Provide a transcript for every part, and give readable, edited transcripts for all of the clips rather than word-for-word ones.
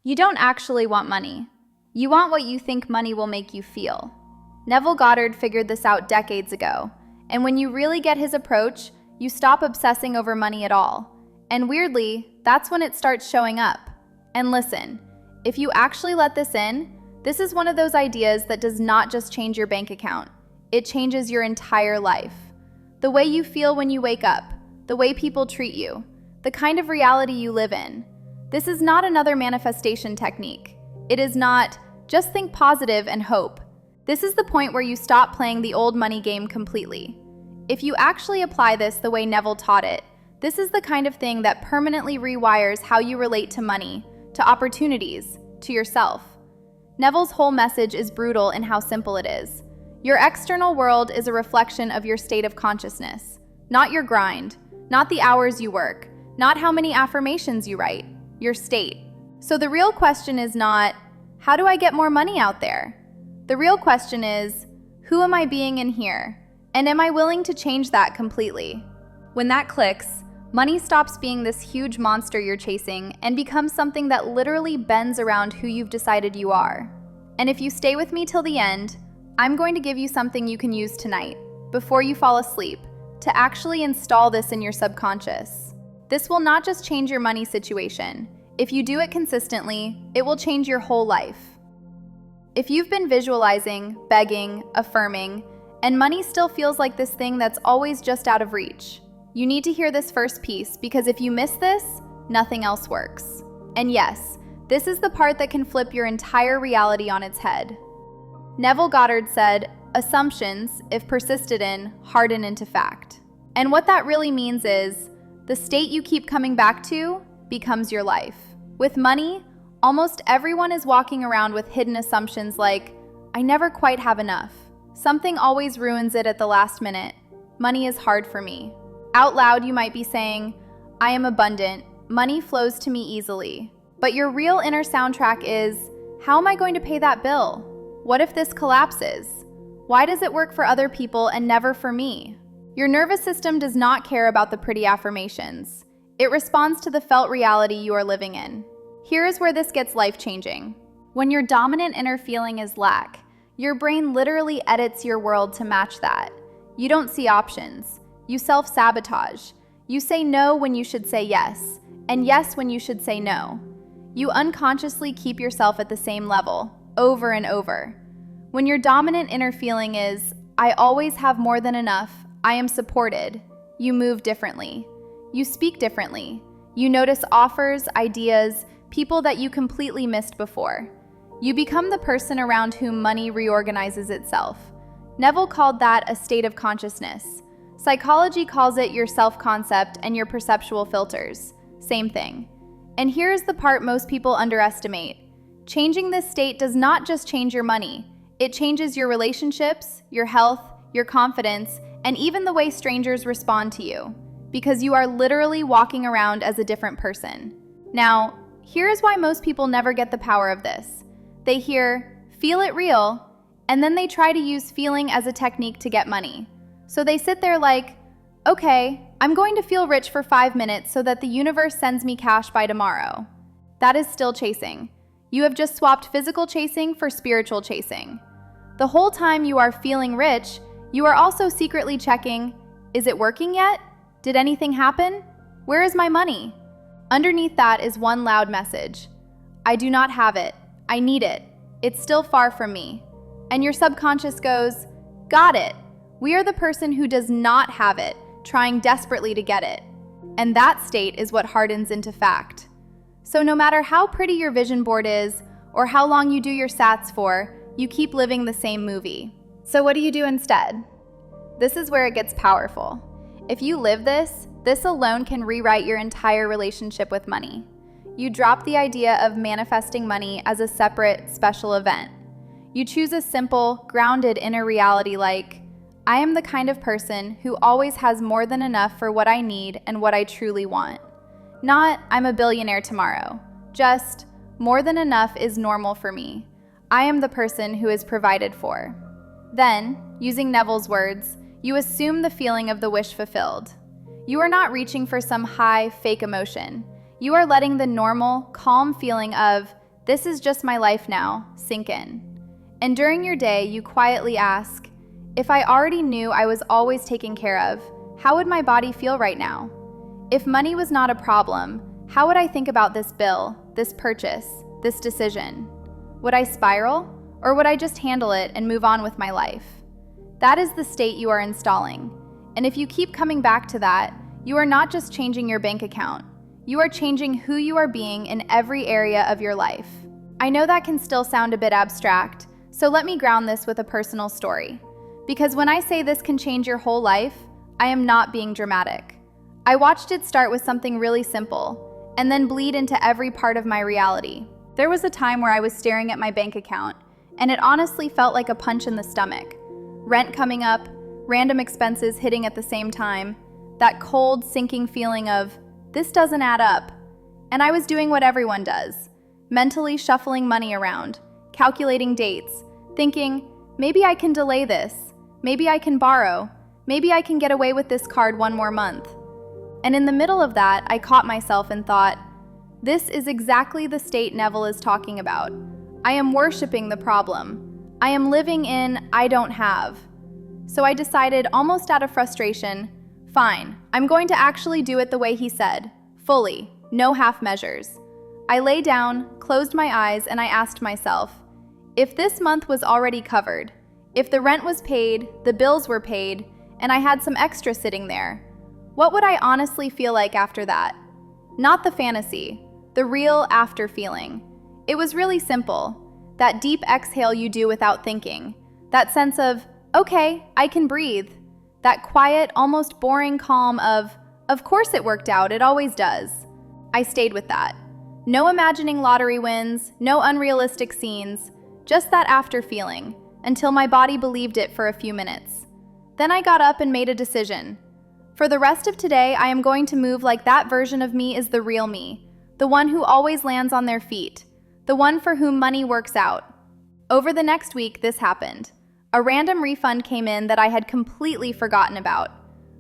You don't actually want money. You want what you think money will make you feel. Neville Goddard figured this out decades ago, and when you really get his approach, you stop obsessing over money at all. And weirdly, that's when it starts showing up. And listen, if you actually let this in, this is one of those ideas that does not just change your bank account. It changes your entire life. The way you feel when you wake up, the way people treat you, the kind of reality you live in. This is not another manifestation technique. It is not, just think positive and hope. This is the point where you stop playing the old money game completely. If you actually apply this the way Neville taught it, this is the kind of thing that permanently rewires how you relate to money, to opportunities, to yourself. Neville's whole message is brutal in how simple it is. Your external world is a reflection of your state of consciousness, not your grind, not the hours you work, not how many affirmations you write, your state. So the real question is not, how do I get more money out there? The real question is, who am I being in here? And am I willing to change that completely? When that clicks, money stops being this huge monster you're chasing and becomes something that literally bends around who you've decided you are. And if you stay with me till the end, I'm going to give you something you can use tonight, before you fall asleep, to actually install this in your subconscious. This will not just change your money situation. If you do it consistently, it will change your whole life. If you've been visualizing, begging, affirming, and money still feels like this thing that's always just out of reach, you need to hear this first piece, because if you miss this, nothing else works. And yes, this is the part that can flip your entire reality on its head. Neville Goddard said, "Assumptions, if persisted in, harden into fact." And what that really means is, the state you keep coming back to becomes your life. With money, almost everyone is walking around with hidden assumptions like, I never quite have enough. Something always ruins it at the last minute. Money is hard for me. Out loud, you might be saying, I am abundant. Money flows to me easily. But your real inner soundtrack is, how am I going to pay that bill? What if this collapses? Why does it work for other people and never for me? Your nervous system does not care about the pretty affirmations. It responds to the felt reality you are living in. Here is where this gets life-changing. When your dominant inner feeling is lack, your brain literally edits your world to match that. You don't see options. You self-sabotage. You say no when you should say yes, and yes when you should say no. You unconsciously keep yourself at the same level, over and over. When your dominant inner feeling is, I always have more than enough, I am supported, you move differently. You speak differently. You notice offers, ideas, people that you completely missed before. You become the person around whom money reorganizes itself. Neville called that a state of consciousness. Psychology calls it your self-concept and your perceptual filters. Same thing. And here's the part most people underestimate. Changing this state does not just change your money. It changes your relationships, your health, your confidence, and even the way strangers respond to you, because you are literally walking around as a different person. Now, here's why most people never get the power of this. They hear, feel it real, and then they try to use feeling as a technique to get money. So they sit there like, okay, I'm going to feel rich for 5 minutes so that the universe sends me cash by tomorrow. That is still chasing. You have just swapped physical chasing for spiritual chasing. The whole time you are feeling rich, you are also secretly checking, is it working yet? Did anything happen? Where is my money? Underneath that is one loud message. I do not have it. I need it. It's still far from me. And your subconscious goes, got it. We are the person who does not have it, trying desperately to get it. And that state is what hardens into fact. So no matter how pretty your vision board is, or how long you do your sats for, you keep living the same movie. So what do you do instead? This is where it gets powerful. If you live this alone can rewrite your entire relationship with money. You drop the idea of manifesting money as a separate, special event. You choose a simple, grounded inner reality like, I am the kind of person who always has more than enough for what I need and what I truly want. Not, I'm a billionaire tomorrow. Just, more than enough is normal for me. I am the person who is provided for. Then, using Neville's words, you assume the feeling of the wish fulfilled. You are not reaching for some high, fake emotion. You are letting the normal, calm feeling of, This is just my life now, sink in. And during your day, you quietly ask, if I already knew I was always taken care of, how would my body feel right now? If money was not a problem, how would I think about this bill, this purchase, this decision? Would I spiral, or would I just handle it and move on with my life? That is the state you are installing. And if you keep coming back to that, you are not just changing your bank account. You are changing who you are being in every area of your life. I know that can still sound a bit abstract, so let me ground this with a personal story. Because when I say this can change your whole life, I am not being dramatic. I watched it start with something really simple, and then bleed into every part of my reality. There was a time where I was staring at my bank account, and it honestly felt like a punch in the stomach. Rent coming up, random expenses hitting at the same time, that cold, sinking feeling of, this doesn't add up. And I was doing what everyone does, mentally shuffling money around, calculating dates, thinking, maybe I can delay this, maybe I can borrow, maybe I can get away with this card one more month. And in the middle of that, I caught myself and thought, this is exactly the state Neville is talking about. I am worshiping the problem. I am living in I don't have. So I decided, almost out of frustration, fine, I'm going to actually do it the way he said, fully, no half measures. I lay down, closed my eyes, and I asked myself, if this month was already covered, if the rent was paid, the bills were paid, and I had some extra sitting there, what would I honestly feel like after that? Not the fantasy, the real after feeling. It was really simple. That deep exhale you do without thinking. That sense of, okay, I can breathe. That quiet, almost boring calm of course it worked out, it always does. I stayed with that. No imagining lottery wins, no unrealistic scenes, just that after feeling, until my body believed it for a few minutes. Then I got up and made a decision. For the rest of today, I am going to move like that version of me is the real me, the one who always lands on their feet, the one for whom money works out. Over the next week, this happened. A random refund came in that I had completely forgotten about.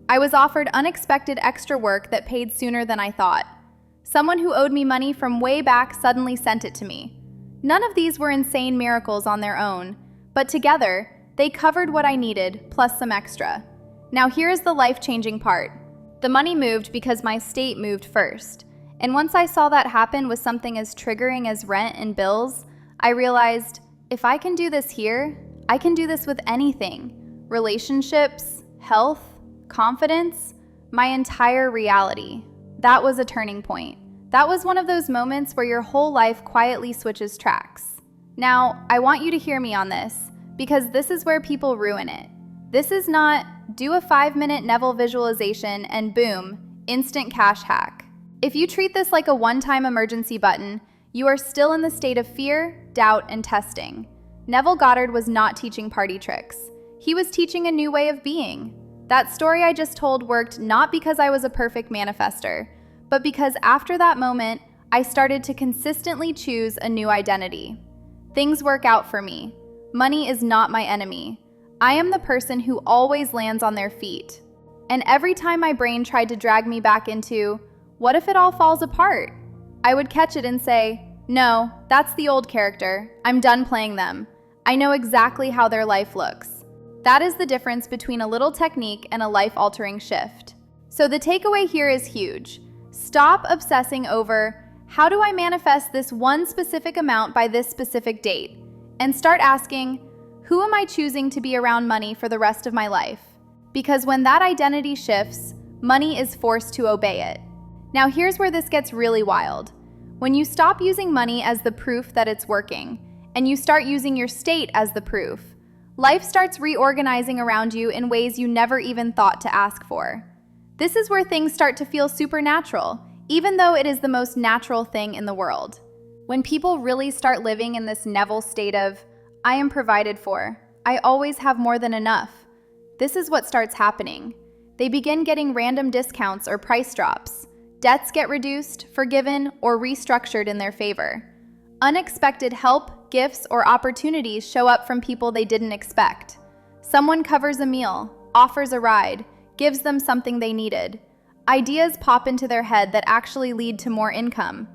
I was offered unexpected extra work that paid sooner than I thought. Someone who owed me money from way back suddenly sent it to me. None of these were insane miracles on their own, but together, they covered what I needed, plus some extra. Now here's the life-changing part. The money moved because my state moved first. And once I saw that happen with something as triggering as rent and bills, I realized, if I can do this here, I can do this with anything. Relationships, health, confidence, my entire reality. That was a turning point. That was one of those moments where your whole life quietly switches tracks. Now, I want you to hear me on this, because this is where people ruin it. This is not, do a 5-minute Neville visualization and boom, instant cash hack. If you treat this like a one-time emergency button, you are still in the state of fear, doubt, and testing. Neville Goddard was not teaching party tricks. He was teaching a new way of being. That story I just told worked not because I was a perfect manifester, but because after that moment, I started to consistently choose a new identity. Things work out for me. Money is not my enemy. I am the person who always lands on their feet. And every time my brain tried to drag me back into, what if it all falls apart? I would catch it and say, no, that's the old character. I'm done playing them. I know exactly how their life looks. That is the difference between a little technique and a life-altering shift. So the takeaway here is huge. Stop obsessing over, how do I manifest this one specific amount by this specific date? And start asking, who am I choosing to be around money for the rest of my life? Because when that identity shifts, money is forced to obey it. Now here's where this gets really wild. When you stop using money as the proof that it's working, and you start using your state as the proof, life starts reorganizing around you in ways you never even thought to ask for. This is where things start to feel supernatural, even though it is the most natural thing in the world. When people really start living in this Neville state of, I am provided for, I always have more than enough, this is what starts happening. They begin getting random discounts or price drops. Debts get reduced, forgiven, or restructured in their favor. Unexpected help, gifts, or opportunities show up from people they didn't expect. Someone covers a meal, offers a ride, gives them something they needed. Ideas pop into their head that actually lead to more income.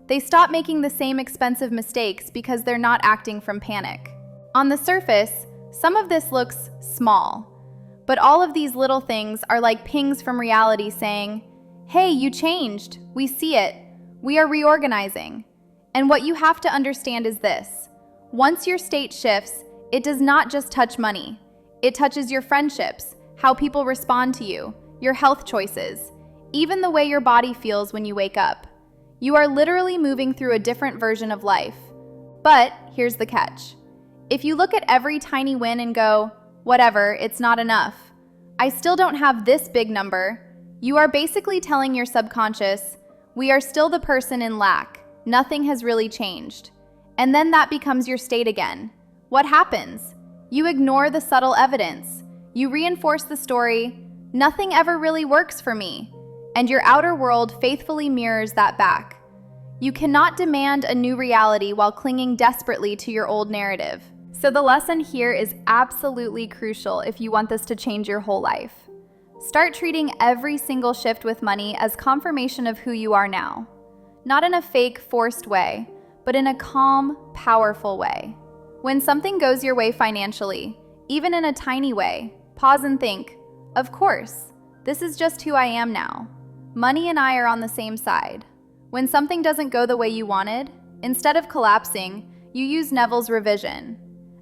They stop making the same expensive mistakes because they're not acting from panic. On the surface, some of this looks small, but all of these little things are like pings from reality saying, "Hey, you changed. We see it. We are reorganizing." And what you have to understand is this. Once your state shifts, it does not just touch money. It touches your friendships, how people respond to you, your health choices, even the way your body feels when you wake up. You are literally moving through a different version of life. But here's the catch. If you look at every tiny win and go, "Whatever, it's not enough. I still don't have this big number," you are basically telling your subconscious, "We are still the person in lack. Nothing has really changed." And then that becomes your state again. What happens? You ignore the subtle evidence. You reinforce the story, "Nothing ever really works for me." And your outer world faithfully mirrors that back. You cannot demand a new reality while clinging desperately to your old narrative. So the lesson here is absolutely crucial if you want this to change your whole life. Start treating every single shift with money as confirmation of who you are now. Not in a fake, forced way, but in a calm, powerful way. When something goes your way financially, even in a tiny way, pause and think, "Of course, this is just who I am now. Money and I are on the same side." When something doesn't go the way you wanted, instead of collapsing, you use Neville's revision.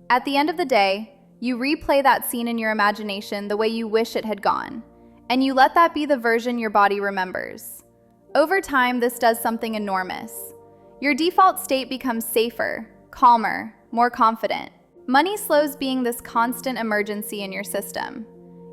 At the end of the day, you replay that scene in your imagination the way you wish it had gone, and you let that be the version your body remembers. Over time, this does something enormous. Your default state becomes safer, calmer, more confident. Money slows being this constant emergency in your system.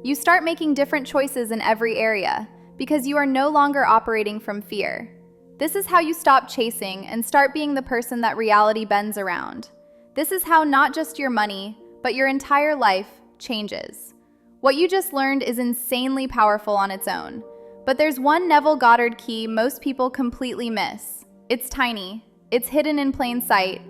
You start making different choices in every area because you are no longer operating from fear. This is how you stop chasing and start being the person that reality bends around. This is how not just your money, but your entire life changes. What you just learned is insanely powerful on its own, but there's one Neville Goddard key most people completely miss. It's tiny, it's hidden in plain sight,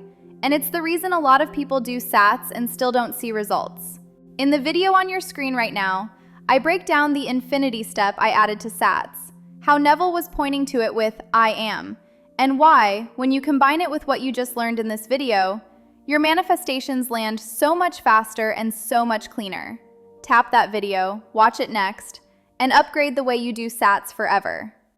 and it's the reason a lot of people do SATs and still don't see results. In the video on your screen right now, I break down the infinity step I added to SATs, how Neville was pointing to it with "I am," and why, when you combine it with what you just learned in this video, your manifestations land so much faster and so much cleaner. Tap that video, watch it next, and upgrade the way you do SATs forever.